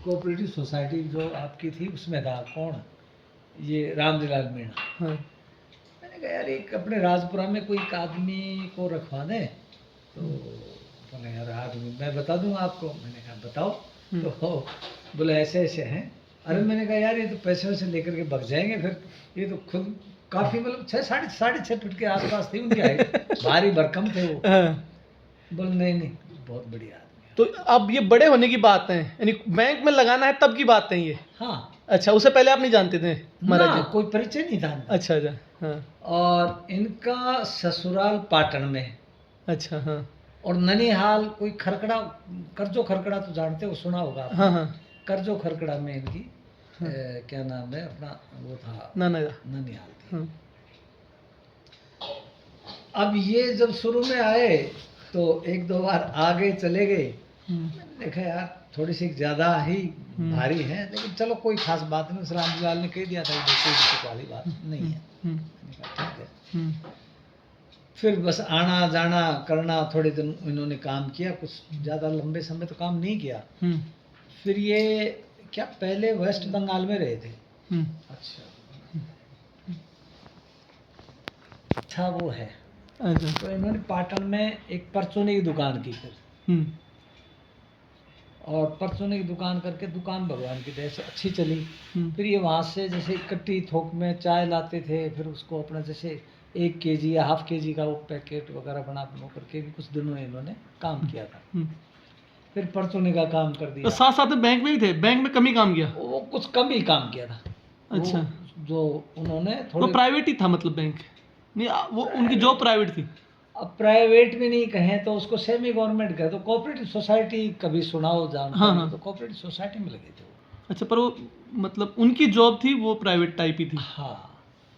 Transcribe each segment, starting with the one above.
Cooperative society जो आपकी थी उसमें था कौन, ये रामजीलाल मीणा। हाँ। मैंने कहा यार एक अपने राजपुरा में कोई एक आदमी को रखवा दें, तो बोले यार आदमी मैं बता दूंगा आपको। मैंने कहा बताओ। तो बोले ऐसे ऐसे हैं। अरे मैंने कहा यार ये तो पैसे वैसे लेकर के भग जाएंगे, फिर ये तो खुद काफी मतलब 6 साढ़े 6 फीट के आसपास थी उनकी हाइट, भारी भरकम थे वो। हाँ। बोले नहीं नहीं बहुत बढ़िया आदमी है। तो अब ये बड़े होने की बात है, यानी बैंक में लगाना है तब की बात है ये। हाँ अच्छा, उससे पहले आप नहीं जानते थे महाराज ना, जी? कोई परिचय नहीं था इनका। अच्छा अच्छा। हाँ। और इनका ससुराल पाटन में है, अच्छा। हाँ और ननिहाल कोई खरकड़ा, करजो खरकड़ा तो जानते हो, सुना होगा आपने। हाँ। हाँ करजो खरकड़ा में इनकी क्या नाम है अपना वो था, ना ननिहाल थी। हाँ। अब ये जब शुरू में आए तो एक दो बार आ गए चले गए। मैंने देखा यार थोड़ी सी ज़्यादा ही भारी है, लेकिन चलो कोई खास बात नहीं। उस रामजीलाल ने कह दिया था कि कोई दिक्कत वाली बात नहीं है। मैंने कहा ठीक है। फिर बस आना जाना करना, थोड़े दिन इन्होंने काम किया, कुछ ज़्यादा लंबे समय तो काम नहीं किया। फिर ये क्या पहले वेस्ट बंगाल में रहे थे। अच्छा अच्छा वो है। अच्छा। तो इन्होंने पाटन में एक परचूनी की दुकान की फिर, और परचूनी की दुकान करके दुकान भगवान की दया से अच्छी चली। फिर ये वहाँ से जैसे इकट्ठी थोक में चाय लाते थे, फिर उसको अपना जैसे 1 kg या ½ kg का वो पैकेट वगैरह बना करके भी कुछ दिनों इन्होंने काम किया था। फिर परचूनी का काम कर तो दिया। साथ साथ में बैंक में ही थे, बैंक में कम ही काम किया? वो कुछ कम ही काम किया था। अच्छा। वो जो उन्होंने वो थोड़े प्राइवेट ही था मतलब बैंक? नहीं, वो उनकी जॉब प्राइवेट थी? अब प्राइवेट भी नहीं कहें तो उसको सेमी गवर्नमेंट कहे तो कोऑपरेटिव सोसाइटी कभी सुना हो जानते हाँ, हो, हाँ। तो कोऑपरेटिव सोसाइटी में लगे थे वो। अच्छा, पर वो मतलब उनकी जॉब थी वो प्राइवेट टाइप ही थी? हाँ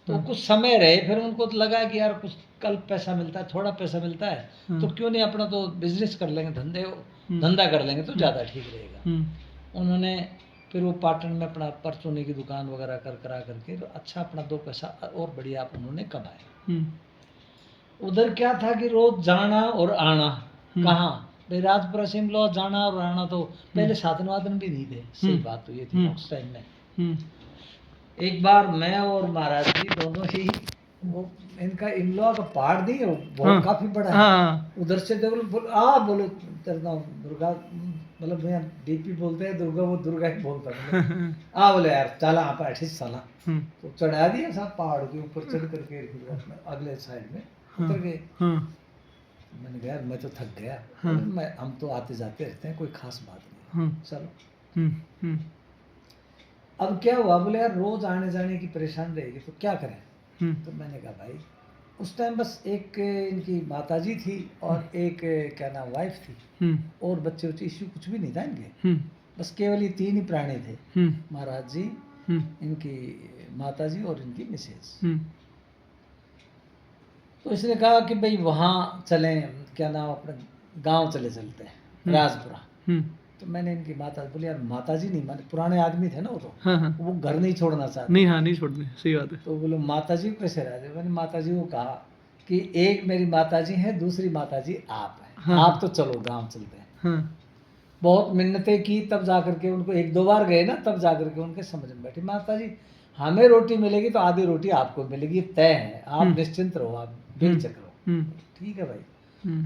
तो कुछ समय रहे, फिर उनको तो लगा कि यार कुछ कल पैसा मिलता है, थोड़ा पैसा मिलता है, तो क्यों नहीं अपना तो बिजनेस कर लेंगे, धंधा कर लेंगे तो ज़्यादा ठीक रहेगा। उन्होंने फिर वो पाटन में अपना परचूनी की दुकान वगैरह करा करके तो अच्छा अपना 2 पैसा और बढ़िया आप उन्होंने कमाए। उधर क्या था कि रोज जाना और आना, कहाँ भाई राजपुरा सिमला जाना और आना, तो पहले साधन वादन भी नहीं थे। सही बात तो ये थी ना उस टाइम में। एक बार मैं और महाराज जी दोनों ही, वो इनका इमला का पहाड़ नहीं है, वो बहुत काफी बड़ा है। उधर से बोलो तेरा दुर्गा, मतलब भैया डीपी बोलते हैं दुर्गा, वो दुर्गा ही बोलता है। बोले यार चला आप ऐसे चला, तो चढ़ा दिया साहब पहाड़ के ऊपर चढ़ करके, फिर अगले साइड में उतर गए। मैंने कहा यार मैं तो थक गया। हम तो आते जाते रहते हैं, कोई खास बात नहीं, चलो। अब क्या हुआ, बोले यार रोज आने जाने की परेशान रहेगी तो क्या करें। तो मैंने कहा भाई उस टाइम बस एक इनकी माताजी थी और एक क्या नाम वाइफ थी, और बच्चे इश्यू कुछ भी नहीं था इनके, बस केवल ये 3 ही प्राणी थे, महाराज जी, इनकी माताजी और इनकी मिसेज। तो इसने कहा कि भाई वहाँ चलें, क्या नाम अपने गांव चलते हैं राजपुरा। तो मैंने इनकी माता बोली यार माताजी नहीं, माने पुराने आदमी थे ना वो, तो वो घर नहीं छोड़ना चाहते। नहीं, हाँ नहीं छोड़ने, सही बात है। तो बोले माताजी को कैसे रह जाए। मैंने माताजी को कहा कि एक मेरी माताजी है, दूसरी माताजी आप हैं, आप तो चलो गांव चलते हैं। बहुत मिन्नतें की, तब जा करके उनको 1-2 बार गए ना, तब जा करके उनके समझ में बैठी। माताजी हमें रोटी मिलेगी तो आधी रोटी आपको मिलेगी, तय है, आप निश्चिंत रहो, आप बेचक रहो। ठीक है भाई।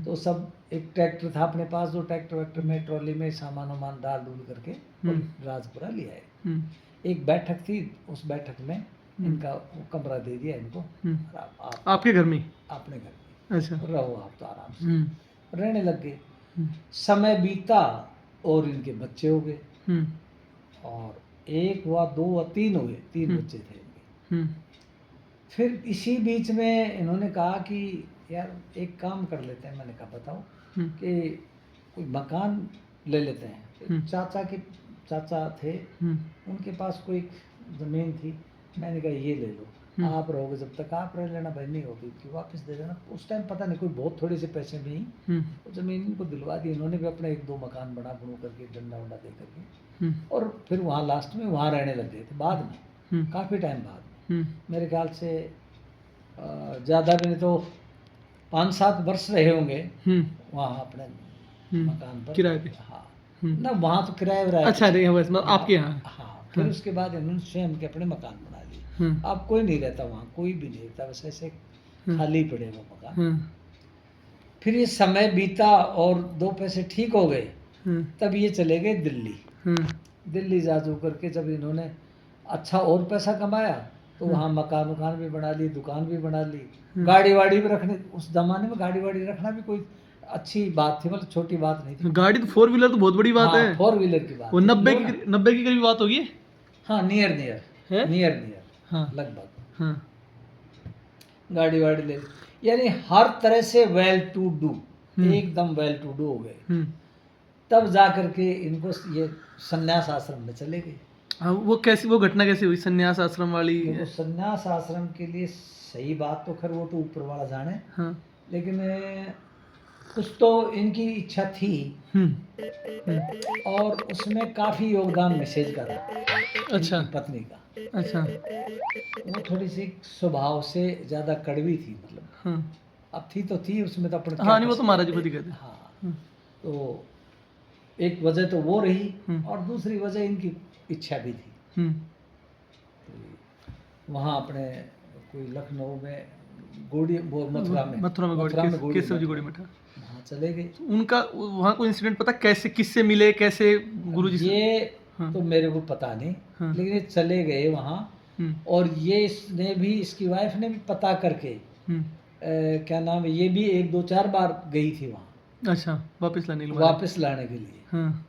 तो सब एक ट्रैक्टर था अपने पास, जो ट्रैक्टर में ट्रॉली में सामान वामान डाल डूल करके और राजपुरा ले आए। एक बैठक थी, उस बैठक में इनका वो कमरा दे दिया इनको, आपके घर में? अपने घर में। अच्छा। रहो आप तो आराम से, रहने लग गए। समय बीता और इनके बच्चे हो गए, और 1 हुआ, 2 हुआ, 3 हुए, 3 बच्चे थे इनके। फिर इसी बीच में इन्होंने कहा कि यार एक काम कर लेते हैं। मैंने कहा बताओ। कि कोई मकान ले लेते हैं। चाचा थे, उनके पास कोई ज़मीन थी। मैंने कहा ये ले लो, आप रहोगे जब तक आप रह लेना, भाई नहीं होगी कि वापस दे देना। उस टाइम पता नहीं कोई बहुत थोड़े से पैसे में ही ज़मीन इनको दिलवा दी। इन्होंने भी अपना 1-2 मकान बना करके डंडा वंडा दे करके, और फिर वहाँ लास्ट में वहाँ रहने लग गए थे बाद में, काफ़ी टाइम बाद। मेरे ख्याल से ज़्यादा भी नहीं तो 5-7 वर्ष रहे होंगे वहाँ अपने मकान पर, किराए पे। हाँ। ना वहाँ तो किराया विराया अच्छा नहीं बस मतलब आपके यहाँ। हाँ, फिर उसके बाद इन्होंने स्वयं के अपने मकान बना लिए। अब कोई नहीं रहता वहाँ, कोई भी नहीं रहता, बस ऐसे खाली पड़े वो मकान। फिर ये समय बीता और 2 पैसे ठीक हो गए, तब ये चले गए दिल्ली। दिल्ली जा जू करके जब इन्होंने अच्छा और पैसा कमाया तो वहाँ मकान उकान भी बना ली, दुकान भी बना ली, गाड़ी वाड़ी भी रखने, उस जमाने में गाड़ी वाड़ी रखना भी कोई अच्छी बात थी, मतलब छोटी बात नहीं थी। गाड़ी तो 4 व्हीलर तो बहुत बड़ी बात हाँ, है। 4 व्हीलर की बात वो थी। 90 की करीब बात होगी। हाँ, नियर है? नियर हाँ लगभग हाँ गाड़ी वाड़ी ले ली। यानी हर तरह से वेल टू डू, एकदम वेल टू डू हो गए। तब जा करके इनको ये संन्यास आश्रम में चले गए। हाँ, वो घटना कैसी हुई संन्यास आश्रम वाली? देखो, संन्यास आश्रम के लिए सही बात तो खैर वो तो ऊपर वाला जाने, हाँ लेकिन कुछ तो इनकी इच्छा थी और उसमें काफी योगदान मिसेज का था। अच्छा। इनकी पत्नी का। अच्छा। वो थोड़ी सी स्वभाव से ज्यादा कड़वी थी, मतलब। हाँ अब थी तो थी, उसमें तो अपन हाँ नहीं वो तो महाराज जी खुद ही कहते हैं। हाँ, तो एक वजह तो वो रही और दूसरी वजह इनकी इच्छा भी थी। तो वहाँ अपने कोई लखनऊ में गोड़ी, मथुरा में केशव जी गोड़ी मठा, वहाँ चले गए। उनका वहाँ कोई इंसिडेंट पता कैसे, किससे मिले, कैसे गुरुजी से? ये तो मेरे को पता नहीं, लेकिन ये चले गए वहाँ और ये इसने भी, इसकी वाइफ ने भी पता करके क्या नाम है, ये भी 1-2-4 बार गई थी वहाँ। अच्छा, वापस लाने के लिए।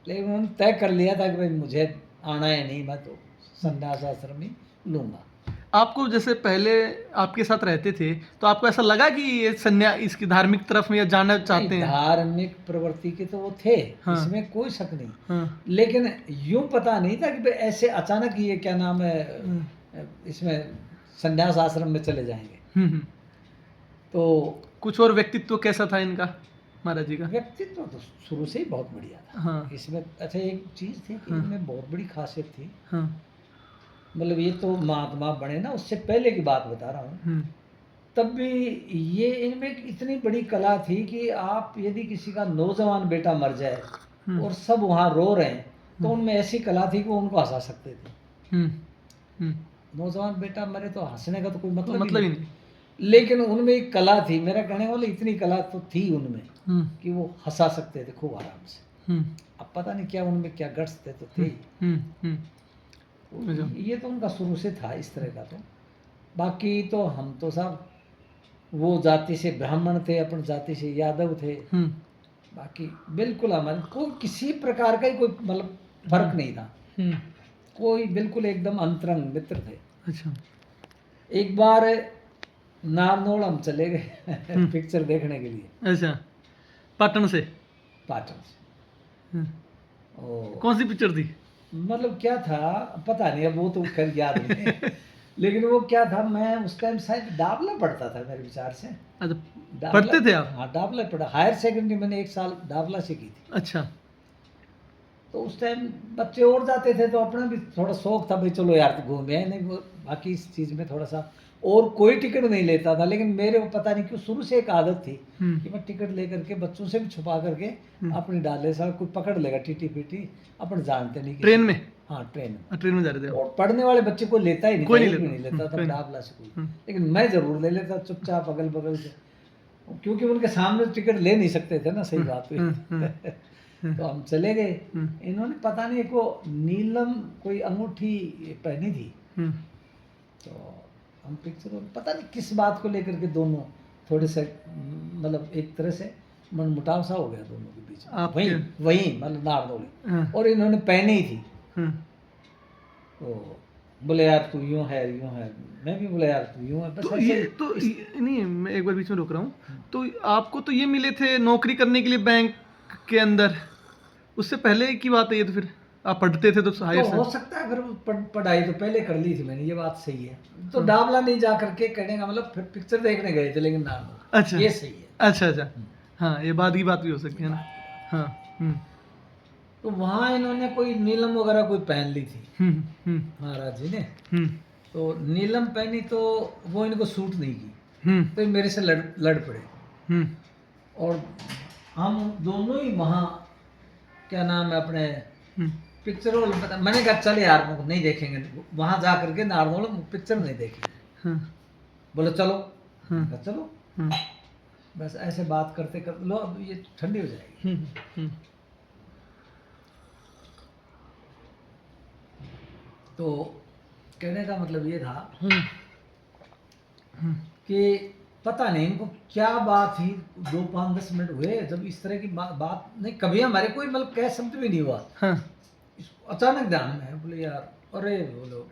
लेकिन उन्होंने तय कर लिया था कि भाई मुझे आना है नहीं, मैं तो संन्यास आश्रम ही लूंगा। आपको जैसे पहले आपके साथ रहते थे तो आपको ऐसा लगा कि ये संन्यास इसकी धार्मिक तरफ में या जाना चाहते हैं? धार्मिक प्रवृत्ति के तो वो थे, इसमें कोई शक नहीं, लेकिन यूं पता नहीं था कि ऐसे अचानक ये क्या नाम है इसमें संन्यास आश्रम में चले जाएंगे। तो कुछ और व्यक्तित्व कैसा था इनका, महाराज जी का? व्यक्तित्व तो शुरू से ही बहुत बढ़िया था। इसमें अच्छा एक चीज थी कि इनमें बहुत बड़ी खासियत थी। मतलब ये तो महात्मा बने ना, उससे पहले की बात बता रहा हूँ, तब भी ये इनमें इतनी बड़ी कला थी कि आप यदि किसी का नौजवान बेटा मर जाए और सब वहाँ रो रहे हैं तो उनमें ऐसी कला थी कि वो उनको हंसा सकते थे। नौजवान बेटा मरे तो हंसने का तो कोई मतलब ही नहीं, लेकिन उनमें एक कला थी। मेरा कहने वाला इतनी कला तो थी उनमें कि वो हंसा सकते थे खूब आराम से। अब पता नहीं क्या उनमें क्या गट्स थे, तो थे। ये तो उनका शुरू से था इस तरह का। तो बाकी तो हम तो सब वो जाति से ब्राह्मण थे, अपन जाति से यादव थे। बाकी बिल्कुल हमारे कोई किसी प्रकार का ही कोई मतलब फर्क नहीं था। कोई बिल्कुल एकदम अंतरंग मित्र थे। अच्छा। एक बार नारनौल हम चले गए पिक्चर देखने के लिए। अच्छा, पाटन से? पाटन से। कौन सी पिक्चर थी? मतलब क्या था पता नहीं, अब वो तो खैर याद नहीं लेकिन वो क्या था, मैं उस टाइम शायद डाबला पढ़ता था मेरे विचार से। अच्छा, पढ़ते थे आप? हाँ, डाबला पढ़ा। हायर सेकेंडरी मैंने 1 साल डाबला से की थी। अच्छा। तो उस टाइम बच्चे और जाते थे तो अपना भी थोड़ा शौक था भाई चलो यार घूमे हैं, नहीं वो बाकी इस चीज़ में थोड़ा सा, और कोई टिकट नहीं लेता था, लेकिन मेरे को पता नहीं क्यों शुरू से एक आदत थी कि मैं टिकट लेकर के बच्चों से भी छुपा करके अपनी डाले सा कोई पकड़ लेगा टीटी पीटी, अपन जानते नहीं। ट्रेन में? हाँ, ट्रेन में जा रहे थे। और पढ़ने वाले बच्चे को लेता ही नहीं, कोई नहीं लेता था डाबला से कोई, लेकिन मैं जरूर ले लेता चुपचाप अगल बगल से, क्योंकि उनके सामने टिकट ले नहीं सकते थे ना। सही बात हुई। तो हम चले गए। इन्होंने पता नहीं को नीलम कोई अंगूठी पहनी थी। तो हम पिक्चर में पता नहीं किस बात को लेकर के दोनों थोड़े से मतलब एक तरह से मनमुटाव सा हो गया दोनों के बीच। वही मतलब नारनौली, और इन्होंने पहनी ही थी। तो बोले यार तू यूं है, मैं भी बोला यार तू यूं है। बस नहीं, मैं एक बार बीच में रोक रहा हूँ। तो आपको तो ये मिले थे नौकरी करने के लिए बैंक के अंदर, उससे पहले की बात है ये? तो फिर आप पढ़ते थे तो हो सकता है फिर पढ़ाई तो पहले कर ली थी मैंने, ये बात सही है। तो डाबला नहीं जा करके कहने का मतलब फिर पिक्चर देखने गए थे, लेकिन नाम। अच्छा, ये सही है। अच्छा। हाँ, ये बात की बात भी हो सकती है ना। हाँ। तो वहाँ इन्होंने कोई नीलम वगैरह कोई पहन ली थी महाराज जी ने। तो नीलम पहनी तो वो इनको सूट नहीं की, तो मेरे से लड़ पड़े। और हम दोनों ही वहाँ क्या नाम है अपने हम्म, पिक्चर हॉल में, मैंने कहा चल यार वो नहीं देखेंगे, वहां जा करके नारनौल पिक्चर नहीं देखेंगे। हाँ, बोले चलो, हाँ, मैंने कहा चलो। हाँ, बस ऐसे बात करते करते लो अब ये ठंडी हो जाएगी। हम्म, तो कहने का मतलब ये था हम्म, हम्म, कि पता नहीं इनको क्या बात थी, 2-5-10 मिनट हुए जब इस तरह की बात नहीं, कभी हमारे कोई मतलब कह शब्द भी नहीं हुआ। हाँ, अचानक ध्यान में है, बोले यार, अरे बोलो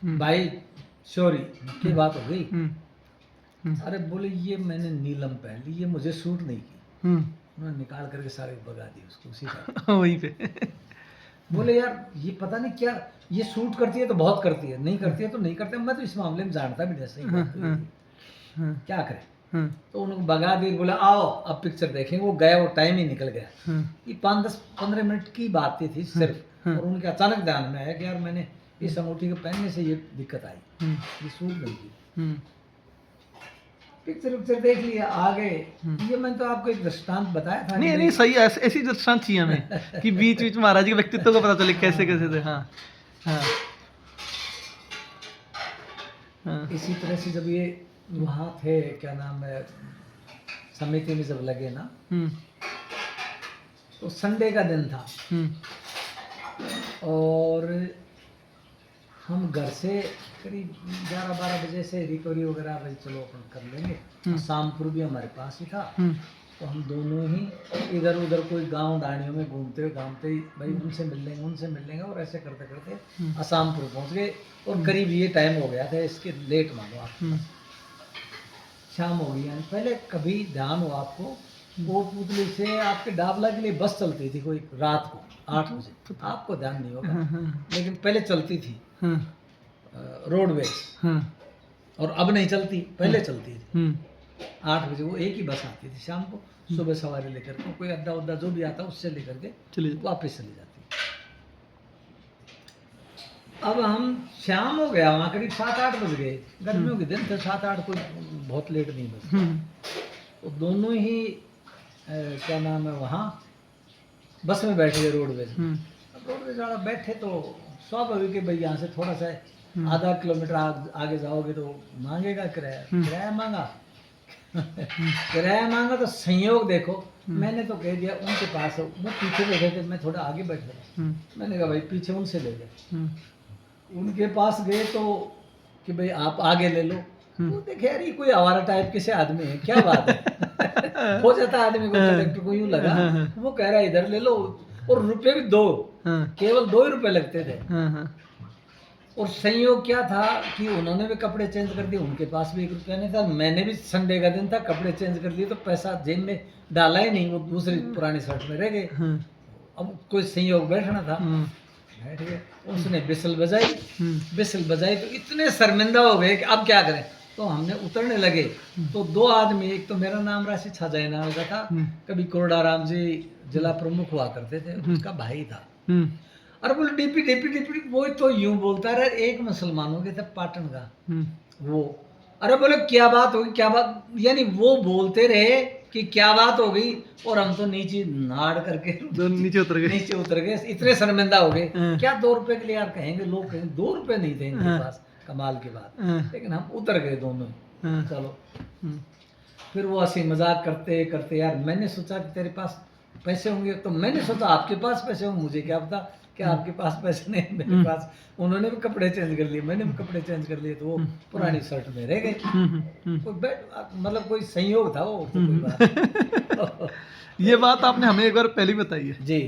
हम्म, भाई सॉरी, की बात हो गई। हम्म, हम्म, अरे बोले ये मैंने नीलम पहन ली, ये मुझे सूट नहीं की। हम्म, उन्होंने निकाल करके सारे भगा दी उसको उसी का। वहीं पे। बोले यार ये पता नहीं क्या, ये सूट करती है तो बहुत करती है, नहीं करती है तो नहीं करते, मैं तो इस मामले में जानता भी नहीं, सही बात तो ये थी। हाँ, क्या करें। हाँ, तो उनको भगा दिए, बोला आओ अब पिक्चर देखेंगे। वो गया, वो टाइम ही निकल गया। हाँ, ये 5-10-15 मिनट की बात थी सिर्फ। हाँ, और उनके अचानक ध्यान में आया कि यार मैंने इस अंगूठी के पहनने से ये दिक्कत आई, हम्म, ये सूट नहीं की। हम्म, पिक्चर देख लिया, आ गए। हम्म। ये मैंने तो आपको एक दृष्टांत बताया था कि नहीं नहीं, सही है, ऐसी दृष्टांत चाहिए हमें कि बीच बीच महाराज जी के व्यक्तित्व को पता चले कैसे कैसे थे। हाँ, हाँ, हाँ, इसी तरह से जब ये वहाँ थे, क्या नाम है, समिति में जब लगे ना, हम्म, तो संडे का दिन था हम्म, और हम घर से करीब 11-12 बजे से रिकवरी वगैरह भाई चलो अपन कर लेंगे। शामपुर भी हमारे पास ही था, हम्म, तो हम दोनों ही इधर उधर कोई गांव डाणियों में घूमते ही भाई उनसे मिल लेंगे और ऐसे करते करते असामपुर पहुंच गए। और करीब ये टाइम हो गया था इसके, लेट मानो आप, हम्म, शाम हो गई। यानी पहले कभी ध्यान हो आपको, कोटपुतली से आपके डाबला के लिए बस चलती थी कोई रात को 8 बजे, आपको ध्यान नहीं होगा, लेकिन पहले चलती थी हाँ, रोडवेज, हाँ, और अब नहीं चलती, पहले चलती थी। हम्म, 8 बजे वो एक ही बस आती थी शाम को, सुबह सवारी लेकर के, कोई अड्डा उड्डा जो भी आता उससे लेकर के चलिए। वापस चली जाती। अब हम शाम हो गया, वहाँ करीब 7-8 बज गए, गर्मियों के दिन थे, 7-8 कोई बहुत लेट नहीं बज। हम्म, तो दोनों ही क्या नाम है वहाँ बस में बैठ गए रोडवेज में। हम्म, अब रोडवेज वाला बैठे तो स्वाभाविक है भाई, यहाँ से थोड़ा सा आधा किलोमीटर आगे जाओगे तो मांगेगा किराया, किराया मांगा। किराया मांगा तो संयोग देखो, मैंने तो कह दिया उनके पास, वो पीछे बैठे थे, मैं थोड़ा आगे बैठ गया। मैंने कहा भाई पीछे उनसे ले ले। उनके पास गए तो कि भाई आप आगे ले लो। वो देखे यार ये कोई आवारा टाइप के से आदमी है, क्या बात है। हो जाता है आदमी को, कंडक्टर को यूं लगा, वो कह रहा है इधर ले लो, और रुपए भी 2, केवल 2 ही रुपए लगते थे। और संयोग क्या था कि उन्होंने भी कपड़े चेंज कर दिए, उनके पास भी 1 रुपया नहीं था, मैंने भी संडे का दिन था, कपड़े चेंज कर दिए, तो पैसा जेब में डाला ही नहीं, वो दूसरी पुरानी शर्ट में रह गए। अब कोई संयोग बैठना था, बैठ गए। उसने बिसल बजाई, बिसल बजाई तो इतने शर्मिंदा हो गए कि अब क्या करें। तो हमने उतरने लगे तो 2 आदमी, एक तो मेरा नाम राशि छाजाई नाम का था, कभी कोरडाराम जी जिला प्रमुख हुआ करते थे, उसका भाई था। अरे बोले डीपी डीपी डीपी, वो तो यूं बोलता रहा। एक मुसलमानों के थे पाटन का वो, अरे बोले क्या बात होगी, क्या बात, यानी वो बोलते रहे कि क्या बात हो गई, और हम तो नीचे नाड़ करके नीचे उतर गए, इतने शर्मिंदा हो गए। क्या 2 रुपए के लिए यार कहेंगे, लोग कहेंगे 2 रुपए नहीं थे इनके पास, कमाल की बात। लेकिन हम उतर गए दोनों, चलो। फिर वो हंसी मजाक करते करते, यार मैंने सोचा कि तेरे पास पैसे होंगे, तो मैंने सोचा आपके पास पैसे होंगे, मुझे क्या पता कि आपके पास पैसे नहीं, मेरे पास। उन्होंने भी कपड़े चेंज कर लिए, मैंने भी कपड़े चेंज कर लिए, तो वो पुरानी शर्ट में रह गए। कोई मतलब कोई संयोग था वो, तो कोई बात। ये बात आपने हमें एक बार पहले ही बताई है जी।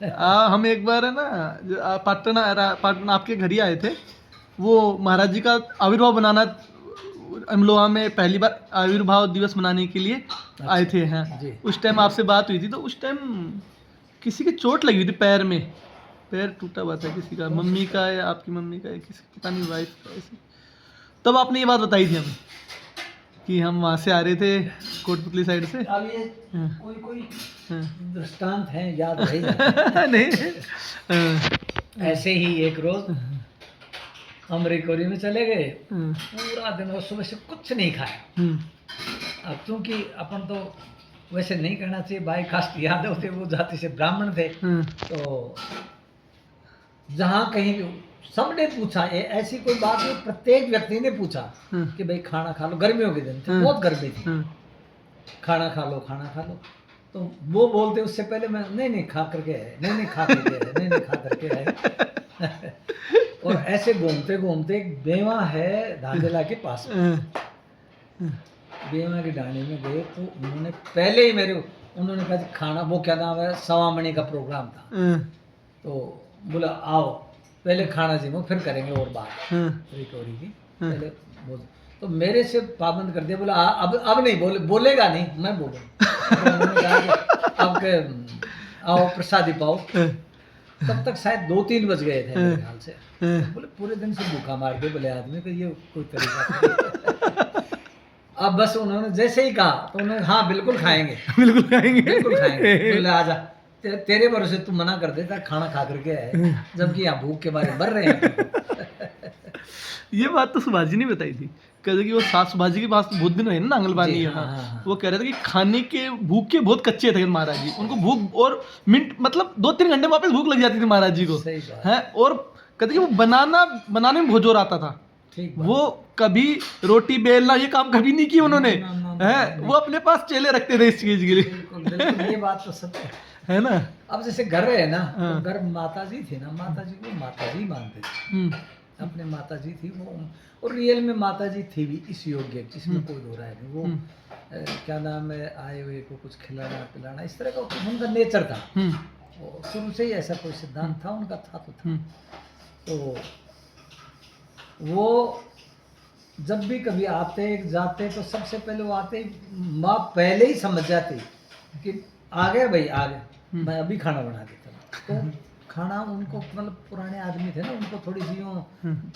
हम एक बार है ना पाटन आपके घर ही आए थे, वो महाराज जी का आविर्भाव बनाना, अमलोहा में पहली बार आविर्भाव दिवस मनाने के लिए आए थे। हाँ, उस टाइम आपसे बात हुई थी, तो उस टाइम किसी के चोट लगी हुई थी पैर में, पैर टूटा हुआ था किसी का, मम्मी का या आपकी मम्मी का या किसी, पता नहीं, वाइफ का ऐसे। तब आपने ये बात बताई थी हमें कि हम वहाँ से आ रहे थे कोटपुतली साइड से। अब ये कोई दृष्टांत है, याद रही। नहीं, ऐसे ही एक रोज हम रिकवरी में चले गए, पूरा दिन और सुबह से कुछ नहीं खाया। अब क्योंकि अपन तो वैसे नहीं कहना चाहिए, बाई कास्ट यादव थे, वो जाति से ब्राह्मण थे। तो जहाँ कहीं भी सबने पूछा, ऐसी कोई बात नहीं, प्रत्येक व्यक्ति ने पूछा कि भाई खाना खा लो। गर्मियों के दिन थे, बहुत गर्मी थी, खाना खा लो, खाना खा लो। तो वो बोलते उससे पहले मैं नहीं खा करके है, नहीं खा करके है, नहीं खा करके है। और ऐसे घूमते घूमते एक बेवा है धांधला के पास में, बेवा की डांडी में गए तो उन्होंने पहले ही उन्होंने कहा खाना, वो क्या नाम है, 1.25 मणि का प्रोग्राम था। तो बोला आओ पहले खाना जीमो, फिर करेंगे और बात रिकवरी की। पहले बोल तो मेरे से पाबंद कर दिया, बोला अब नहीं बोलेगा नहीं, मैं बोलूँ। अब के आओ प्रसादी पाओ। तब तक शायद 2-3 बज गए थे मेरे ख्याल से। बोले पूरे दिन से भूखा मार के बोले आदमी को, ये कोई तरीका। अब बस उन्होंने जैसे ही कहा तो उन्होंने हाँ बिल्कुल खाएंगे, बिल्कुल खाएंगे। बोले आजा, तेरे भरोसे तू मना कर देता, खाना खा करके है, जबकि यहाँ भूख के बारे में मर रहे हैं। ये बात तो सुभाष जी ने बताई थी, कहते कि वो सास सुभाष जी के पास बहुत दिन हुए ना आंगनबाड़ी। हाँ। वो कह रहे थे कि खाने के भूख के बहुत कच्चे थे महाराज जी, उनको भूख और मिनट मतलब 2-3 घंटे वापस भूख लग जाती थी महाराज जी को है। और कहते कि वो बनाने में बहुत जोर आता था, वो कभी रोटी बेलना ये काम कभी नहीं किया उन्होंने है। वो अपने पास चेले रखते थे इस चीज के लिए। ये बात तो सत्य है ना। अब जैसे घर रहे ना, तो घर माता जी थी ना, माता जी को माता जी मानते थे, अपने माता जी थी वो, और रियल में माता जी थी भी इस योग्य, इसमें कोई दो राय नहीं। वो क्या नाम है, आए हुए को कुछ खिलाना पिलाना, इस तरह का उनका नेचर था, शुरू से ही ऐसा कोई सिद्धांत था उनका, था तो था। तो वो जब भी कभी आते जाते तो सबसे पहले वो आते ही माँ पहले ही समझ जाती कि आ गए भाई आ गए, मैं अभी खाना बना देता। तो खाना उनको मतलब पुराने आदमी थे ना, उनको थोड़ी सी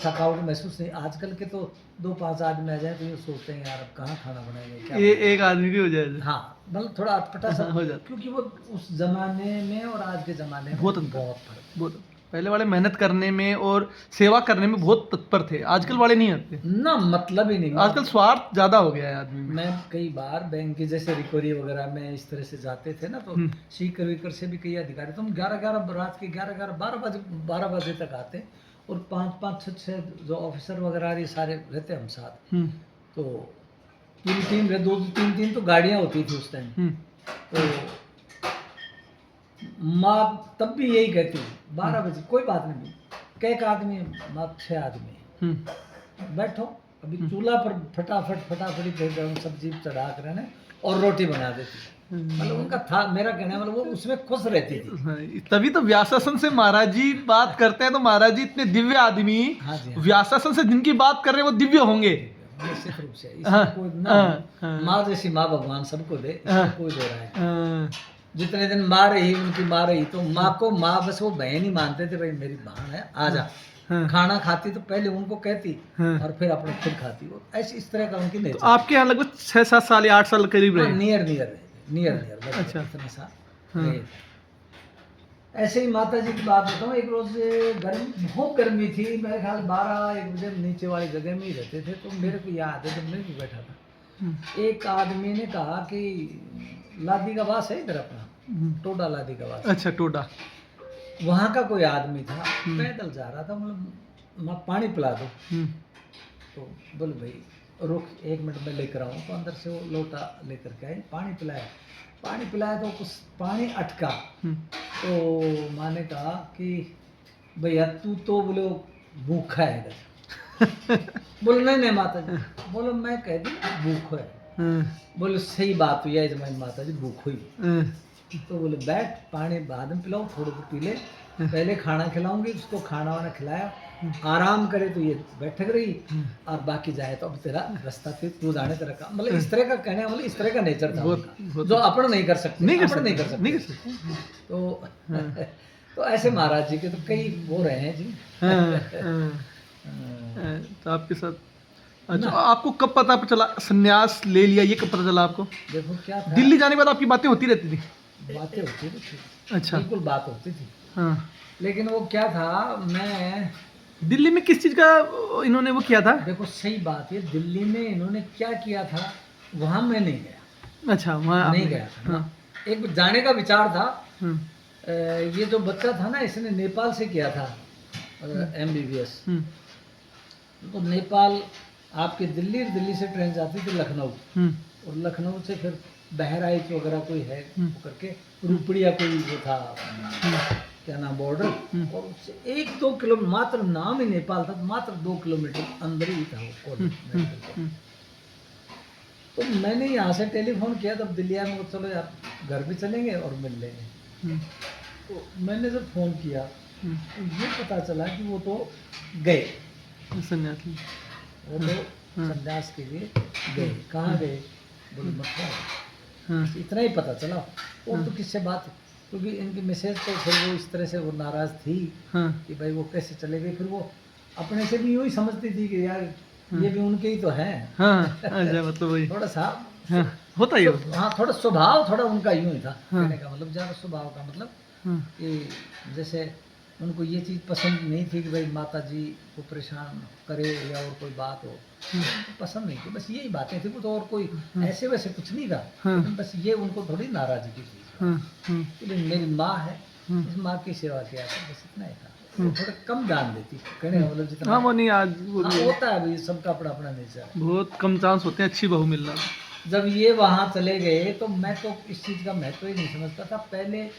थकावट महसूस नहीं। आजकल के तो 2-5 आदमी आ जाए तो ये सोचते हैं यार अब कहाँ खाना बनाएंगे, क्या एक आदमी भी हो जाए। हाँ मतलब थोड़ा अटपटा सा हो जाता, क्योंकि वो उस जमाने में और आज के जमाने में बहुत फर्क, बहुत। पहले वाले मेहनत करने में और सेवा करने में बहुत तत्पर थे, आजकल वाले नहीं आते ना, मतलब ही नहीं। आजकल स्वार्थ ज्यादा हो गया है आदमी में। मैं कई बार बैंक की जैसे रिकवरी वगैरह में इस तरह से जाते थे ना, तो सीकर विकर से भी कई अधिकारी, तो हम 11 रात के 12 बजे तक आते, और 5-5, 6 जो ऑफिसर वगैरह सारे रहते हम साथ। तो 2-3 तो गाड़ियाँ होती थी उस टाइम। तो माँ तब भी यही कहती 12 बजे कोई बात नहीं, कैक आदमी माँ 6 आदमी बैठो, अभी चूल्हा पर फटाफट सब्जी चढ़ा कर और रोटी बना देती। मतलब उनका था, मेरा कहना मतलब वो उसमें खुश रहती थी। तभी तो व्यासासन से महाराज जी बात करते हैं, तो महाराज जी इतने दिव्य आदमी, व्यासासन से जिनकी बात कर रहे हैं वो दिव्य होंगे निश्चित रूप से। कोई ना माँ जैसी माँ भगवान सबको दे, कोई दे रहा है। जितने दिन माँ रही उनकी माँ रही, तो माँ को माँ बस वो बहन ही मानते थे, भाई मेरी बहन है आजा। खाना खाती तो पहले उनको कहती और फिर अपने खुद खाती, वो ऐसी इस तरह का उनकी नेचर। तो आपके यहाँ लगभग 6-7 साल या 8 साल करीब रहे? नियर अच्छा इतने साल। ऐसे ही माता जी की बात बताऊँ, एक रोज बहुत गर्मी थी, मेरे ख्याल 12-1 बजे नीचे वाली जगह में ही रहते थे। तो मेरे को याद है जब मैं भी बैठा था, एक आदमी ने कहा कि लादी का वास है इधर अपना, टोडा लादी का वास। अच्छा टोडा। वहाँ का कोई आदमी था, पैदल जा रहा था, मतलब पानी पिला दो। तो बोले भाई रुक 1 मिनट में लेकर आऊँ। तो अंदर से वो लोटा लेकर के आए, पानी पिलाया तो कुछ पानी अटका। तो माँ ने कहा कि भैया तू तो बोले भूखा है इधर। बोले नहीं माता जी। बोलो मैं कह दी भूख है। बोले सही बात हुई है जमाई माता जी, भूख हुई। तो बोले बैठ, पानी बाद में पिलाओ, थोड़े तो पी ले, पहले खाना खिलाऊंगी। उसको खाना वाना खिलाया, आराम करे तो ये बैठक रही, और बाकी जाए तो अब तेरा रास्ता फिर तू जाने तेरा काम। मतलब इस तरह का कहने, मतलब इस तरह का नेचर था उनका, जो अपन नहीं कर सकते। तो ऐसे महाराज जी के तो कई वो रहे हैं जी। तो आपके साथ अच्छा, आपको कब पता चला संन्यास ले लिया, ये कब पता चला आपको? देखो क्या था, दिल्ली जाने के बाद आपकी बातें होती रहती थी? बातें होती थी, अच्छा बिल्कुल बात होती थी। हाँ। लेकिन वो क्या था, मैं दिल्ली में किस चीज़ का इन्होंने वो किया था? देखो सही बात है, दिल्ली में इन्होंने क्या किया था वहाँ मैं नहीं गया। अच्छा, वहाँ नहीं आपने गया था। हाँ। एक जाने का विचार था। हम्म, ये जो बच्चा था ना, इसने नेपाल से किया था MBBS। हम्म, तो नेपाल आपके दिल्ली, दिल्ली से ट्रेन जाती थी लखनऊ, हम्म, और लखनऊ से फिर बहराइच वगैरह कोई है हम्म, वो करके रूपड़िया कोई वो था, हम्म, क्या नाम, बॉर्डर, हम्म, और उससे 1-2 किलोमीटर, मात्र नाम ही नेपाल था, मात्र 2 किलोमीटर अंदर ही था वो हम्म, कॉलेज हम्म, मेडिकल कॉलेज। तो मैंने यहाँ से टेलीफोन किया, तब दिल्ली आया, मैं चलो यार घर भी चलेंगे और मिल लेंगे। हम्म, तो मैंने जब फ़ोन किया हम्म, तो ये पता चला कि वो तो गए, सन्यासी। वो तो हाँ। संन्यास के लिए गए। कहाँ गए? बोले मथुरा। हाँ, बस इतना ही पता चला। और हाँ। तो किससे बात, क्योंकि इनकी मिसेज तो फिर वो इस तरह से वो नाराज़ थी हाँ, कि भाई वो कैसे चले गए। फिर वो अपने से भी यूँ ही समझती थी कि यार ये भी उनके ही तो हैं। हाँ, अच्छा, मतलब वही। थोड़ा सा हाँ, होता ही हो। हाँ, थोड़ा स्वभाव थोड़ा उनका यूँ ही था। हाँ। कहने का मतलब, ज़्यादा स्वभाव का मतलब हाँ, कि जैसे उनको ये चीज़ पसंद नहीं थी कि भाई माता जी को परेशान करे या और कोई बात हो, उनको पसंद नहीं थी। बस यही बातें थी, वो तो और कोई ऐसे वैसे कुछ नहीं था। हाँ। लेकिन बस ये उनको थोड़ी नाराज़गी थी हाँ, हाँ, कि भाई मेरी माँ है, हाँ। इस माँ की सेवा किया था, बस इतना ही था। वो थोड़ा कम ध्यान देती, कहने का मतलब जितना हाँ, वो नहीं आज वो हाँ, होता है भाई, सबका अपना अपना नेचर है। बहुत कम चांस होते हैं अच्छी बहू मिलना। जब ये वहाँ चले गए तो मैं तो इस चीज़ का महत्व ही नहीं समझता था। पहले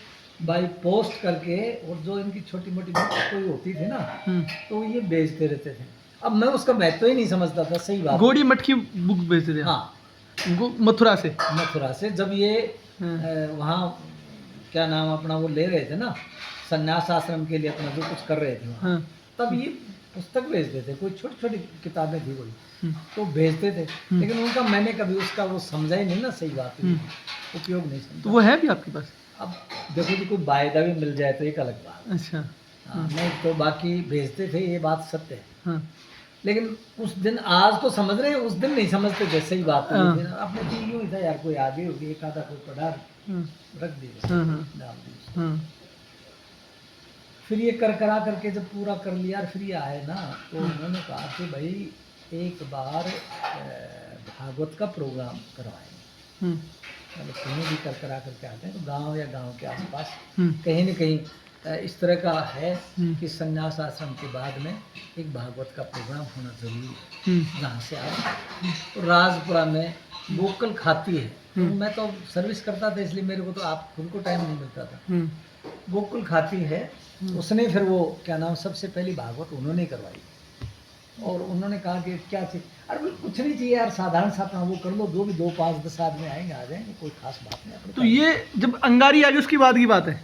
बाई पोस्ट करके, और जो इनकी छोटी मोटी बुक कोई होती थी ना, तो ये बेचते रहते थे। अब मैं उसका महत्व ही नहीं समझता था, सही बात। गोड़ी मठ की बुक बेचते थे। हाँ, मथुरा से। मथुरा से जब ये वहाँ क्या नाम अपना वो ले रहे थे ना, संन्यास आश्रम के लिए अपना जो कुछ कर रहे थे वहाँ, हाँ, तब ये पुस्तक भेजते थे। कोई छोटी छोटी किताबें थी कोई, हम्म, तो भेजते थे। लेकिन उनका मैंने कभी उसका वो समझा ही नहीं ना, सही बात है, उपयोग नहीं तो समझा। वो है भी आपके पास? अब देखो जी, कोई वायदा भी मिल जाए तो एक अलग बात। अच्छा। हाँ, नहीं तो बाकी भेजते थे, ये बात सत्य है। हाँ, लेकिन उस दिन, आज तो समझ रहे हैं, उस दिन नहीं समझते थे, सही बात है। हाँ। लेकिन अपने तो यूँ ही था यार, कोई आगे होगी, एक आधा कोई पढ़ा हाँ, रख दिए, हाँ, हाँ, डाल दिए। हाँ, फिर ये कर करा करके जब पूरा कर लिया, फिर ये आए ना, तो उन्होंने कहा कि भाई एक बार भागवत का प्रोग्राम करवाएंगे। मतलब कहीं भी कर करा करके आते हैं तो गांव या गांव के आसपास कहीं न कहीं इस तरह का है कि संन्यास आश्रम के बाद में एक भागवत का प्रोग्राम होना जरूरी है। जहाँ से आए तो राजपुरा में वोकल खाती है, तो मैं तो सर्विस करता था, इसलिए मेरे को तो आप खुद को टाइम नहीं मिलता था। गोकुल खाती है, उसने फिर वो क्या नाम, सबसे पहली भागवत उन्होंने करवाई। और उन्होंने कहा कि क्या चाहिए, अरे भाई कुछ नहीं चाहिए यार, साधारण सा अपना वो कर लो, जो भी 2, 5, 10 आदमी आएंगे आ जाएंगे, कोई खास बात नहीं। अपने तो ये जब अंगारी आ गई उसकी बाद की बात है?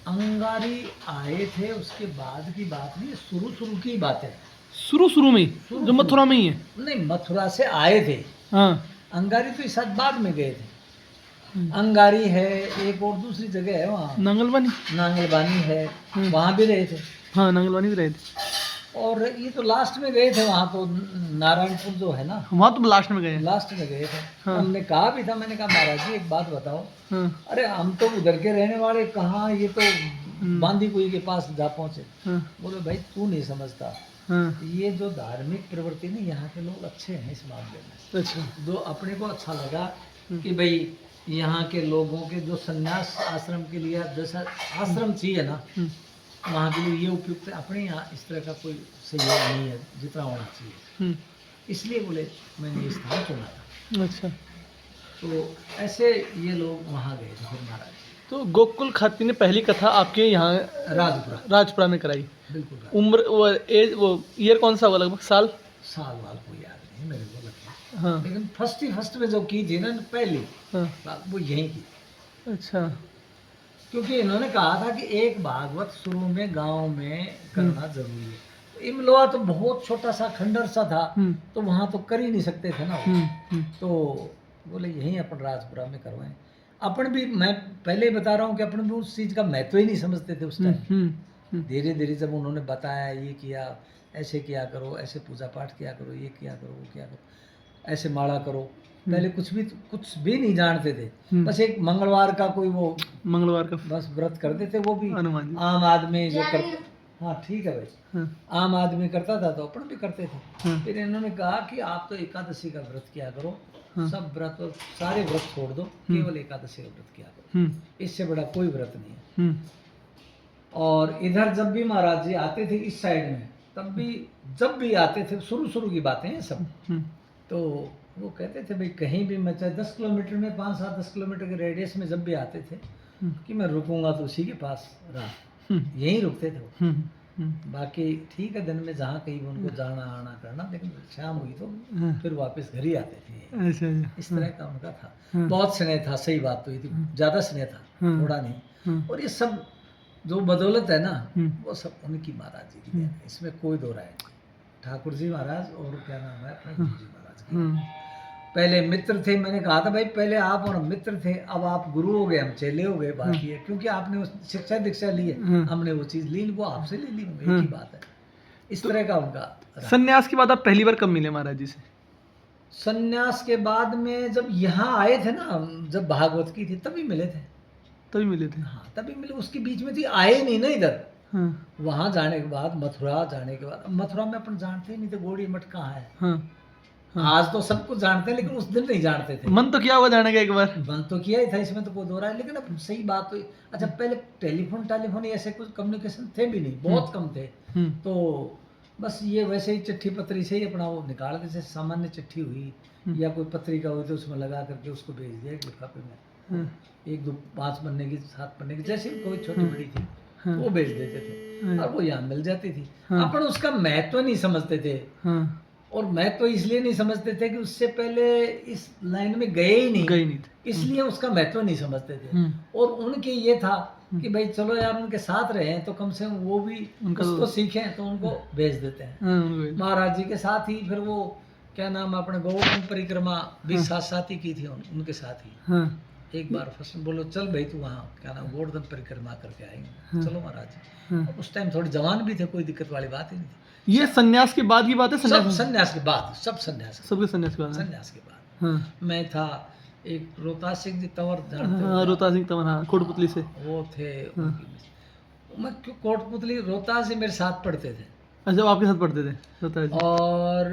अंगारी आए थे उसके बाद की बात नहीं, शुरू शुरू की बात है। शुरू में ही, जो मथुरा में ही है? नहीं, मथुरा से आए थे। हाँ। अंगारी तो इस साथ बाद में गए थे। अंगारी है, एक और दूसरी जगह है वहाँ, नांगलवानी। नांगलबानी है, वहाँ भी रहे थे। हाँ, नांगलवानी भी रहे थे। और ये तो लास्ट में गए थे वहाँ, तो नारायणपुर जो है ना, वहाँ तो लास्ट में गए हैं। लास्ट में गए थे। हाँ। हमने कहा भी था, मैंने कहा महाराज जी एक बात बताओ, हाँ, अरे हम तो उधर के रहने वाले, कहाँ ये तो बांदी कुई के पास जा पहुँचे। हाँ, बोले भाई तू नहीं समझता, हाँ, ये जो धार्मिक प्रवृत्ति नहीं, यहाँ के लोग अच्छे हैं इस मामले में। अच्छा। जो अपने को अच्छा लगा कि भाई यहाँ के लोगों के जो संन्यास आश्रम के लिए जैसा आश्रम चाहिए ना, वहाँ के लिए ये उपयुक्त है। अपने यहाँ इस तरह का कोई सहयोग नहीं है जितना होना चाहिए, इसलिए बोले मैंने इस स्थान चुना था। अच्छा। तो ऐसे ये लोग वहाँ गए थे फिर महाराज। तो गोकुल खाती ने पहली कथा आपके यहाँ राजपुरा में कराई। बिल्कुल। उम्र वो एज वो ईयर कौन सा हुआ, लगभग साल वाल कोई याद नहीं मेरे को लगता। हाँ। लेकिन फर्स्ट में जो की थी ना पहली, हाँ। वो यहीं की। अच्छा। क्योंकि इन्होंने कहा था कि एक भागवत शुरू में गांव में करना जरूरी है। तो इमलोआ तो बहुत छोटा सा खंडर सा था, तो वहाँ तो कर ही नहीं सकते थे ना वो। तो बोले यहीं अपन राजपुरा में करवाएं। अपन भी, मैं पहले ही बता रहा हूँ कि अपन भी उस चीज़ का महत्व ही नहीं समझते थे उस टाइम। धीरे धीरे जब उन्होंने बताया, ये किया, ऐसे किया करो, ऐसे पूजा पाठ किया करो, ये किया करो, वो किया करो, ऐसे माला करो। पहले कुछ भी नहीं जानते थे। बस एक मंगलवार का कोई वो मंगलवार का बस व्रत करते थे, वो भी हनुमान जी। आम आदमी जो कर हाँ ठीक है भाई, हाँ, आम आदमी करता था तो अपन भी करते थे। हाँ, फिर इन्होंने कहा कि आप तो एकादशी का व्रत किया करो, हाँ, सब व्रत और सारे व्रत छोड़ दो, केवल एकादशी का व्रत किया करो, इससे बड़ा कोई व्रत नहीं है। और इधर जब भी महाराज जी आते थे इस साइड में, तब भी जब भी आते थे, शुरू शुरू की बातें हैं सब, तो वो कहते थे भाई कहीं भी मैं चाहे 10 किलोमीटर में 5-7-10 किलोमीटर के रेडियस में जब भी आते थे कि मैं रुकूंगा तो उसी के पास रात, यहीं रुकते थे वो। बाकी ठीक है, दिन में जहाँ कहीं उनको जाना आना करना, लेकिन शाम हुई तो फिर वापस घर ही आते थे। अच्छा, इस तरह का उनका था, बहुत स्नेह था, सही बात तो ये थी, ज़्यादा स्नेह था, थोड़ा नहीं। और ये सब जो बदौलत है ना, वो सब उनकी महाराज जी की देन है, इसमें कोई दो राय नहीं। ठाकुर जी महाराज और क्या नाम है अपने गुरु जी महाराज की, पहले मित्र थे, मैंने कहा था भाई पहले आप और हम मित्र थे, अब आप गुरु हो गए, हम चेले हो गए, बाकी है क्योंकि आपने वो शिक्षा दीक्षा ली है, हमने वो चीज़ ली, वो आपसे ले ली, एक ही बात है। इस तरह का उनका रहा। संन्यास के बाद आप पहली बार कब मिले महाराज जी से? संन्यास के बाद में जब यहाँ आए थे ना, जब भागवत की थी तभी मिले थे। तभी मिले थे? हाँ तभी मिले, उसके बीच में थी, आए नहीं ना इधर। हाँ, वहाँ जाने के बाद, मथुरा जाने के बाद, मथुरा में अपन जानते ही नहीं थे गौड़ी मठ कहाँ है। हाँ, आज तो सब कुछ जानते हैं, लेकिन उस दिन नहीं जानते थे। मन तो क्या हुआ जाने का एक बार? मन तो किया ही था, इसमें तो कोई दो राय, लेकिन अब सही बात तो, अच्छा पहले टेलीफोन ऐसे कुछ कम्युनिकेशन थे भी नहीं, बहुत कम थे। तो बस ये वैसे ही चिट्ठी पत्री से ही अपना वो निकाल, जैसे सामान्य चिट्ठी हुई या कोई पत्रिका हुई तो उसमें लगा करके उसको भेज दिया एक लिफाफे में, 1-2-5 पन्ने की, 7 पन्ने की, जैसे भी कोई छोटी बड़ी थी वो भेज देते थे और वो यहाँ मिल जाती थी। अपन उसका महत्व नहीं समझते थे, और महत्व तो इसलिए नहीं समझते थे कि उससे पहले इस लाइन में गए ही नहीं थे, इसलिए उसका महत्व नहीं समझते थे। और उनके ये था कि भाई चलो यार उनके साथ रहे तो कम से कम वो भी कुछ तो सीखें, तो उनको भेज देते हैं। महाराज जी के साथ ही फिर वो क्या नाम अपने गोवर्धन परिक्रमा भी साथ साथ ही की थी, उनके साथ ही। एक बार फर्स्ट बोलो चल भाई तू वहाँ क्या नाम गोवर्धन परिक्रमा करके आएंगे, चलो महाराज जी। उस टाइम थोड़े जवान भी थे, कोई दिक्कत वाली बात ही नहीं थी। ये सन्यास के बाद की बात है? संन्यास के बाद, सब संन्यास, सबके सन्यास के बाद? संन्यास के बाद मैं था, एक रोहतास सिंह जी तंवर जानते हो? हाँ, रोहतास सिंह तंवर, हाँ, कोटपुतली से वो थे। मैं कोटपुतली रोहतास से मेरे साथ पढ़ते थे। अच्छा, वो आपके साथ पढ़ते थे रोहतास जी? और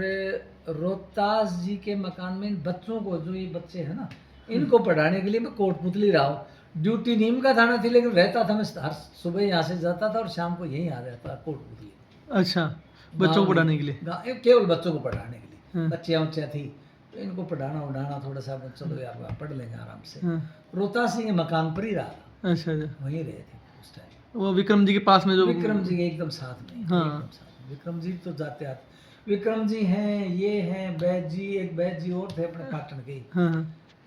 रोहतास जी के मकान में इन बच्चों को, जो ये बच्चे हैं ना, इनको पढ़ाने के लिए मैं कोटपुतली रहा हूँ। ड्यूटी नीम का थाना थी, लेकिन रहता था, मैं हर सुबह यहाँ से जाता था और शाम को यहीं आ जाता था कोटपुतली। अच्छा, बच्चों को पढ़ाने के लिए? केवल बच्चों को पढ़ाने के लिए, बच्चियाँ उच्चियाँ थी तो इनको पढ़ाना उड़ाना थोड़ा सा, चलो यार पढ़ लेंगे आराम से। रोहतास सिंह के मकान पर ही रहा। अच्छा, वहीं रहे थे उस टाइम। वो विक्रम जी के पास में, जो विक्रम जी के एकदम साथ में। हाँ, विक्रम जी तो जाते आते, विक्रम जी हैं, ये हैं बैद जी, एक बैद जी और थे अपने पाटन के।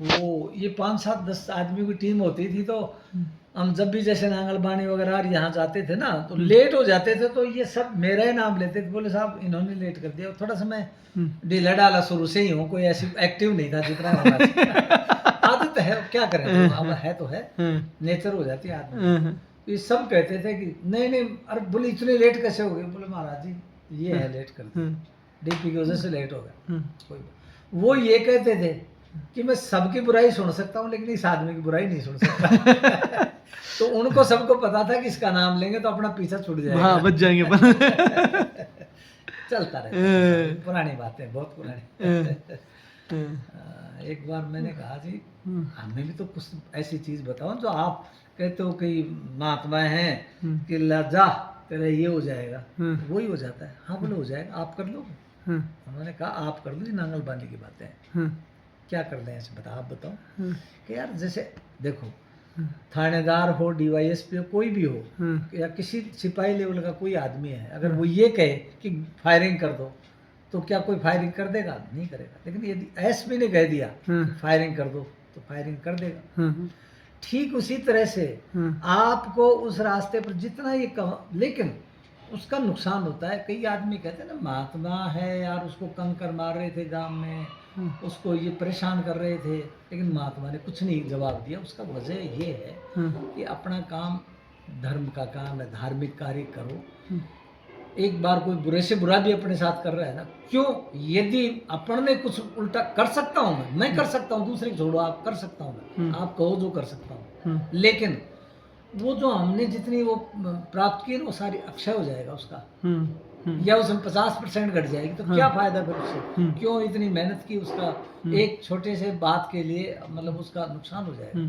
वो ये 5-7-10 आदमी की टीम होती थी, तो हम जब भी जैसे नांगलबानी वगैरह यहाँ जाते थे ना, तो लेट हो जाते थे, तो ये सब मेरा ही नाम लेते थे, बोले साहब इन्होंने लेट कर दिया। थोड़ा सा मैं ढीला डाला शुरू से ही हूँ, कोई ऐसी एक्टिव नहीं था जितना होना चाहिए। आदत है, क्या करें, तो अब है तो है, नेचर हो जाती है आदमी। ये सब कहते थे कि नहीं नहीं, अरे बोले इतने लेट कैसे हो गए? बोले महाराज जी ये है लेट कर दिया, डीपी की वजह से लेट हो गया। कोई वो ये कहते थे कि मैं सबकी बुराई सुन सकता हूँ, लेकिन इस आदमी की बुराई नहीं सुन सकता। तो उनको सबको पता था कि इसका नाम लेंगे तो अपना पीछा छूट जाएगा। हाँ, बच जाएंगे चलता रहता, पुरानी बातें, बहुत पुरानी। एक बार मैंने कहा जी हमें भी तो कुछ ऐसी चीज बताओ जो आप कहते हो कि महात्मा है कि जा तेरा ये हो जाएगा, वही हो जाता है। हाँ बोले हो जाएगा, आप कर लोगे? उन्होंने कहा आप कर लो जी, नांगलबानी की बातें क्या कर दें ऐसे, बता आप बताओ। कि यार जैसे देखो, थानेदार हो, डीवाईएसपी हो, कोई भी हो, या किसी सिपाही लेवल का कोई आदमी है, अगर वो ये कहे कि फायरिंग कर दो, तो क्या कोई फायरिंग कर देगा? नहीं करेगा। लेकिन यदि एसपी ने कह दिया फायरिंग कर दो, तो फायरिंग कर देगा। ठीक उसी तरह से आपको उस रास्ते पर जितना ये लेकिन उसका नुकसान होता है। कई आदमी कहते हैं ना महात्मा है यार, उसको कंकर मार रहे थे गांव में, उसको ये परेशान कर रहे थे, लेकिन महात्मा ने कुछ नहीं जवाब दिया। उसका वजह ये है कि अपना काम धर्म का काम है, धार्मिक कार्य करो। एक बार कोई बुरे से बुरा भी अपने साथ कर रहा है ना, क्यों? यदि अपन ने कुछ उल्टा कर सकता हूँ, मैं कर सकता हूँ, दूसरे को छोड़ो, आप कर सकता हूँ, आप कहो जो कर सकता हूँ, लेकिन वो जो हमने जितनी वो प्राप्त की है वो सारी अक्षय हो जाएगा उसका, या उसमें 50% घट जाएगी, तो क्या फायदा फिर उससे? क्यों इतनी मेहनत की, उसका एक छोटे से बात के लिए मतलब उसका नुकसान हो जाएगा।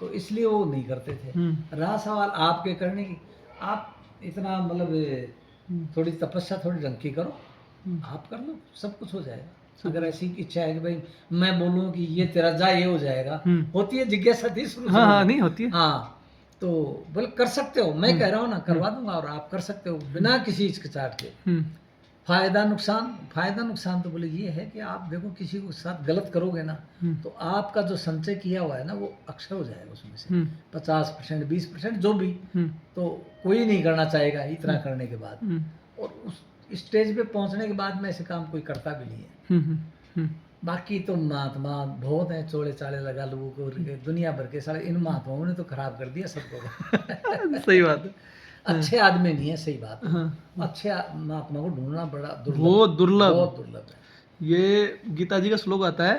तो इसलिए वो नहीं करते थे। रहा सवाल आपके करने की, आप इतना मतलब थोड़ी तपस्या थोड़ी ढंग की करो, आप कर लो, सब कुछ हो जाएगा। अगर ऐसी इच्छा है कि भाई मैं बोलूँ कि ये तेरा जा ये हो जाएगा, होती है जिज्ञासा थी शुरू से। हाँ नहीं होती है। हाँ, तो बोले कर सकते हो, मैं कह रहा हूँ ना करवा दूंगा, और आप कर सकते हो बिना किसी हिचकिचाहट के। फायदा नुकसान तो बोले ये है कि आप देखो किसी को साथ गलत करोगे ना, तो आपका जो संचय किया हुआ है ना वो अक्षय हो जाएगा उसमें से 50% 20% जो भी, तो कोई नहीं करना चाहेगा इतना करने के बाद। और उस स्टेज पे पहुंचने के बाद में ऐसे काम कोई करता भी नहीं है। बाकी तो महात्मा बहुत हैं, चोले चाले लगा लोगों को, दुनिया भर के सारे इन महात्माओं ने तो खराब कर दिया सबको। सही बात है। अच्छे आदमी नहीं है, सही बात है। अच्छे महात्मा को ढूंढना बड़ा दुर्लभ, बहुत दुर्लभ, बहुत दुर्लभ है। ये गीता जी का श्लोक आता है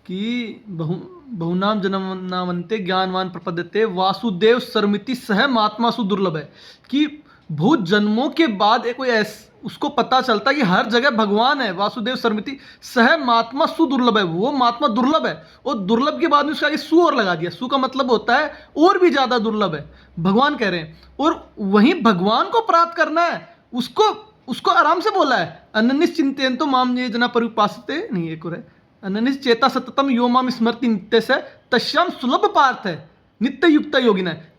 कि बहुनाम जन्मनामन्ते ज्ञानवान प्रपद्यते वासुदेव सर्वमिति सह महात्मा सु दुर्लभ है, कि बहुत जन्मों के बाद एक कोई उसको पता चलता है कि हर जगह भगवान है, वासुदेव सर्वमिति सह महात्मा सु दुर्लभ है, वो महात्मा दुर्लभ है। और दुर्लभ के बाद में उसका आगे सु और लगा दिया, सु का मतलब होता है और भी ज्यादा दुर्लभ है, भगवान कह रहे हैं। और वहीं भगवान को प्राप्त करना है, उसको आराम से बोला है, अनन्य चिंतयन्तो माम ये जना परिउपासते, नहीं एक और है, अनन्य चेता सततम यो माम स्मृति नित्य से तस्याम सुलभ पार्थ है नित्य युक्त योगिना है।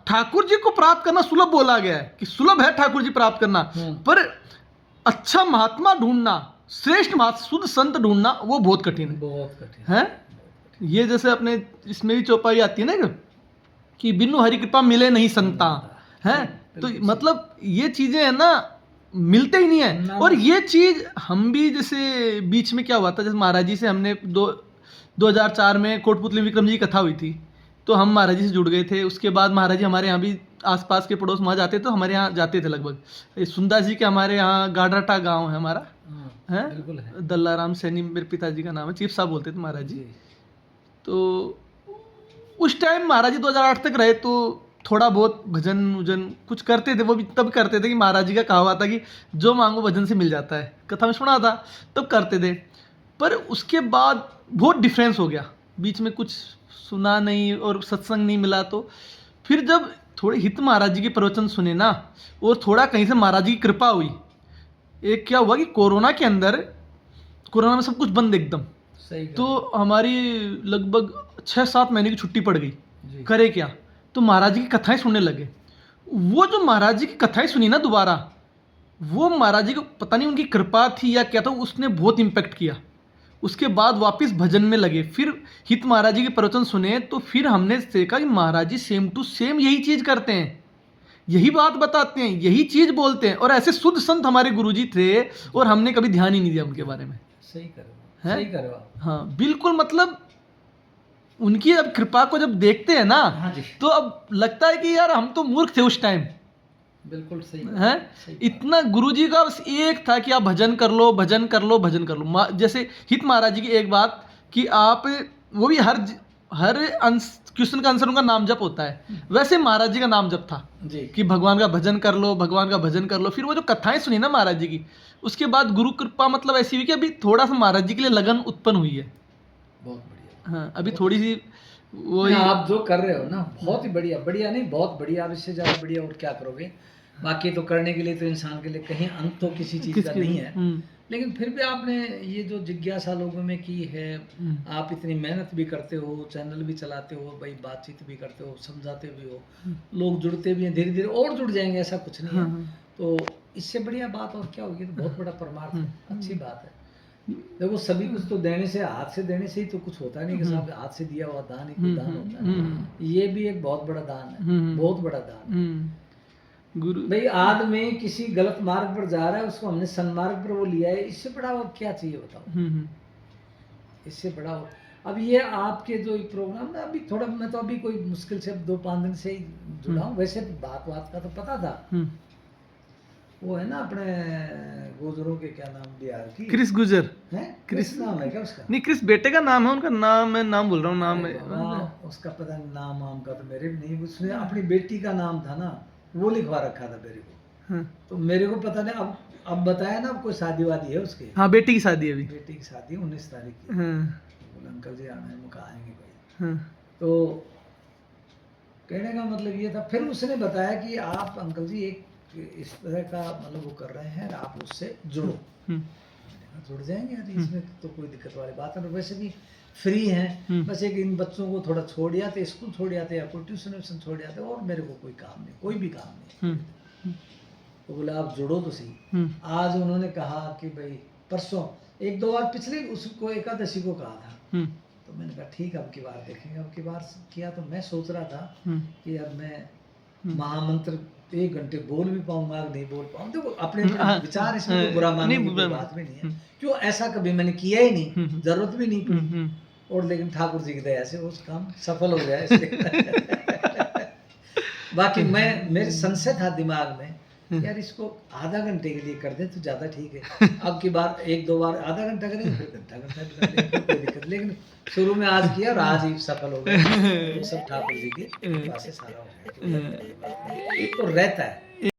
ठाकुर जी को प्राप्त करना सुलभ बोला गया है कि सुलभ है ठाकुर जी प्राप्त करना, पर अच्छा महात्मा ढूंढना, श्रेष्ठ महात्मा शुद्ध संत ढूंढना वो बहुत कठिन है, बहुत कठिन है। ये जैसे अपने इसमें भी चौपाई आती है ना कि बिनु हरि कृपा मिले नहीं संता है, तो मतलब ये चीजें है ना मिलते ही नहीं है। और ये चीज हम भी, जैसे बीच में क्या हुआ था, जैसे महाराज जी से हमने 2004 में कोटपुतली विक्रम जी की कथा हुई थी, तो हम महाराज जी से जुड़ गए थे। उसके बाद महाराज जी हमारे यहाँ भी आसपास के पड़ोस वहाँ जाते, तो हमारे यहाँ जाते थे लगभग। सुंदर जी के हमारे यहाँ गाडराटा गांव है हमारा, है दल्लाराम सैनी मेरे पिताजी का नाम है, चीफ साहब बोलते थे महाराज जी। तो उस टाइम महाराज जी 2008 तक रहे, तो थोड़ा बहुत भजन उजन कुछ करते थे, वो भी तब करते थे कि महाराज जी का कहा हुआ था कि जो मांगो भजन से मिल जाता है, कथा में सुना था तब करते थे। पर उसके बाद बहुत डिफरेंस हो गया, बीच में कुछ सुना नहीं और सत्संग नहीं मिला। तो फिर जब थोड़े हित महाराज जी के प्रवचन सुने ना, और थोड़ा कहीं से महाराज जी की कृपा हुई, एक क्या हुआ कि कोरोना के अंदर, कोरोना में सब कुछ बंद एकदम, तो हमारी लगभग 6-7 महीने की छुट्टी पड़ गई, करे क्या, तो महाराज जी की कथाएं सुनने लगे। वो जो महाराज जी की कथाएं सुनी ना दोबारा, वो महाराज जी को पता नहीं उनकी कृपा थी या क्या था, उसने बहुत इम्पैक्ट किया। उसके बाद वापस भजन में लगे, फिर हित महाराज जी के प्रवचन सुने, तो फिर हमने देखा कि महाराज जी सेम टू सेम यही चीज करते हैं, यही बात बताते हैं, यही चीज बोलते हैं। और ऐसे शुद्ध संत हमारे गुरुजी थे, और हमने कभी ध्यान ही नहीं दिया उनके बारे में। सही करो। हाँ बिल्कुल, मतलब उनकी अब कृपा को जब देखते हैं ना, हाँ जी, तो अब लगता है कि यार हम तो मूर्ख थे उस टाइम। बिल्कुल सही है। इतना गुरुजी का बस एक था कि आप भजन कर लो, भजन कर लो, भजन कर लो। जैसे हित महाराज जी की एक बात कि आप, वो भी हर क्वेश्चन का आंसर उनका नाम जप होता है, वैसे महाराज जी का नाम जप था जी, कि भगवान का भजन कर लो, भगवान का भजन कर लो। फिर वो जो कथाएं सुनी ना महाराज जी की, उसके बाद गुरु कृपा मतलब ऐसी हुई कि अभी थोड़ा सा महाराज जी के लिए लगन उत्पन्न हुई है। बहुत बढ़िया। हाँ, अभी थोड़ी सी वो आप जो कर रहे हो ना, बहुत ही बढ़िया, बढ़िया नहीं बहुत बढ़िया, अब इससे ज़्यादा बढ़िया और क्या करोगे। बाकी तो करने के लिए तो इंसान के लिए कहीं अंत तो किसी चीज़ का नहीं है, लेकिन फिर भी आपने ये जो जिज्ञासा लोगों में की है, आप इतनी मेहनत भी करते हो, चैनल भी चलाते हो, भाई बातचीत भी करते हो, समझाते भी हो, लोग जुड़ते भी हैं, धीरे धीरे और जुड़ जाएंगे, ऐसा कुछ नहीं है। तो इससे बढ़िया बात और क्या होगी, तो बहुत बड़ा परमार्थ है, अच्छी बात है। देखो सभी कुछ तो देने से, हाथ से देने से ही तो कुछ होता नहीं कि साहब हाथ से दिया हुआ दान ही कोई दान होता है। ये भी एक बहुत बड़ा दान है, बहुत बड़ा दान है। गुरु भाई आदमी किसी गलत मार्ग पर जा रहा है, उसको हमने सन्मार्ग पर वो लिया है, इससे बड़ा और क्या चाहिए बताओ। इससे बड़ा और अब ये आपके जो प्रोग्राम में अभी थोड़ा, मैं तो अभी कोई मुश्किल से 2-5 दिन से ही जुड़ा हूँ, वैसे बात का तो पता था। वो है ना अपने गुजरों के क्या नाम बिहार की क्रिस गुजर है, क्रिस नाम है क्या उसका? नहीं, क्रिस बेटे का नाम है, उनका नाम मैं नाम बोल रहा हूँ, नाम हाँ, उसका पता नहीं नाम वाम का तो मेरे भी नहीं, उसने अपनी बेटी का नाम था ना वो लिखवा रखा था मेरे को, हाँ, तो मेरे को पता नहीं। अब बताया ना, अब कोई शादी वादी है उसकी, हाँ बेटी की शादी है अभी। बेटी की शादी 19 तारीख की। हाँ, बोले अंकल जी आना है, मैं कहा आएंगे भाई। हाँ, तो कहने का मतलब ये था, फिर उसने बताया कि आप अंकल जी एक इस तरह का मतलब वो कर रहे हैं, आप उससे जुड़ो। हम्म, मैंने कहा, जुड़ जाएंगे यार, इसमें तो कोई दिक्कत वाली बात है, और वैसे भी फ्री हैं, बस एक इन बच्चों को थोड़ा छोड़ आते, स्कूल छोड़ आते, या कोई ट्यूशन व्यूशन छोड़ आते, और मेरे को कोई काम नहीं, कोई भी काम नहीं। तो बोला आप जुड़ो तो सही। आज उन्होंने कहा कि भाई परसों एक दो बार पिछले उसको एकादशी को कहा था, तो मैंने कहा ठीक है अब की बार देखेंगे। अब की बार किया तो मैं सोच रहा था कि अब मैं महामंत्र 1 घंटे बोल भी पाऊंगा नहीं बोल पाऊंगा, देखो अपने विचार, इसमें तो बुरा मानने की कोई बात भी नहीं है, क्यों ऐसा कभी मैंने किया ही नहीं, जरूरत भी नहीं पड़ी, और लेकिन ठाकुर जी की दया से उस काम सफल हो गया इसलिए। बाकी मैं, मेरे संशय था दिमाग में यार इसको आधा घंटे के लिए कर दे तो ज्यादा ठीक है, अब की बार एक दो बार आधा घंटा करेंगे, फिर घंटा घंटा भी कर लेंगे, कोई दिक्कत। लेकिन शुरू में आज किया और आज ही सफल हो गया, वो सब ठाकुर जी की कृपा से सारा हो गया, तो रहता है।